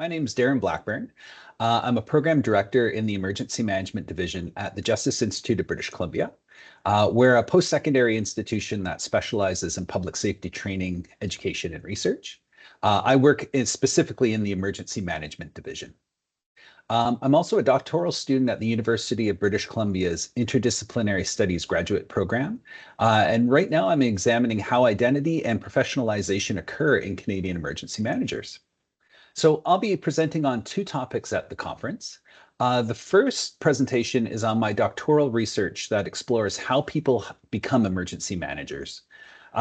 My name is Darren Blackburn. I'm a program director in the Emergency Management Division at the Justice Institute of British Columbia. We're a post-secondary institution that specializes in public safety training, education, and research. I work specifically in the Emergency Management Division. I'm also a doctoral student at the University of British Columbia's Interdisciplinary Studies graduate program. And right now I'm examining how identity and professionalization occur in Canadian emergency managers. So I'll be presenting on two topics at the conference. The first presentation is on my doctoral research that explores how people become emergency managers.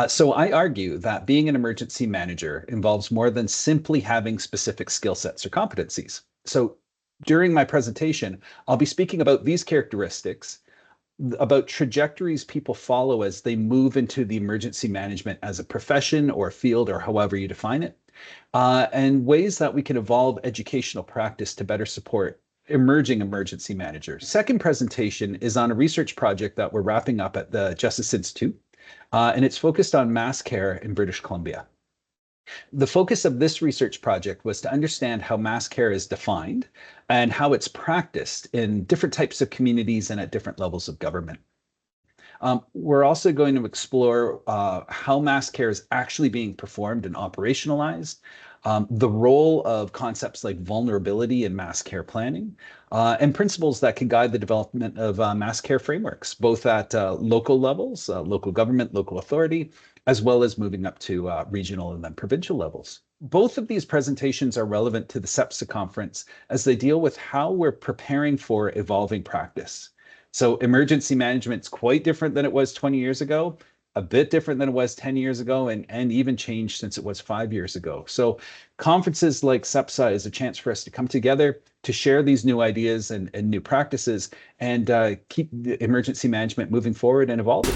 So I argue that being an emergency manager involves more than simply having specific skill sets or competencies. So during my presentation, I'll be speaking about these characteristics, about trajectories people follow as they move into the emergency management as a profession or field or however you define it, and ways that we can evolve educational practice to better support emerging emergency managers. Second presentation is on a research project that we're wrapping up at the Justice Institute, and it's focused on mass care in British Columbia. The focus of this research project was to understand how mass care is defined and how it's practiced in different types of communities and at different levels of government. We're also going to explore how mass care is actually being performed and operationalized, the role of concepts like vulnerability in mass care planning, and principles that can guide the development of mass care frameworks, both at local levels, local government, local authority, as well as moving up to regional and then provincial levels. Both of these presentations are relevant to the CEPCA conference as they deal with how we're preparing for evolving practice. So emergency management is quite different than it was 20 years ago, a bit different than it was 10 years ago, and even changed since it was 5 years ago. So conferences like CEPCA is a chance for us to come together to share these new ideas and new practices and keep the emergency management moving forward and evolving.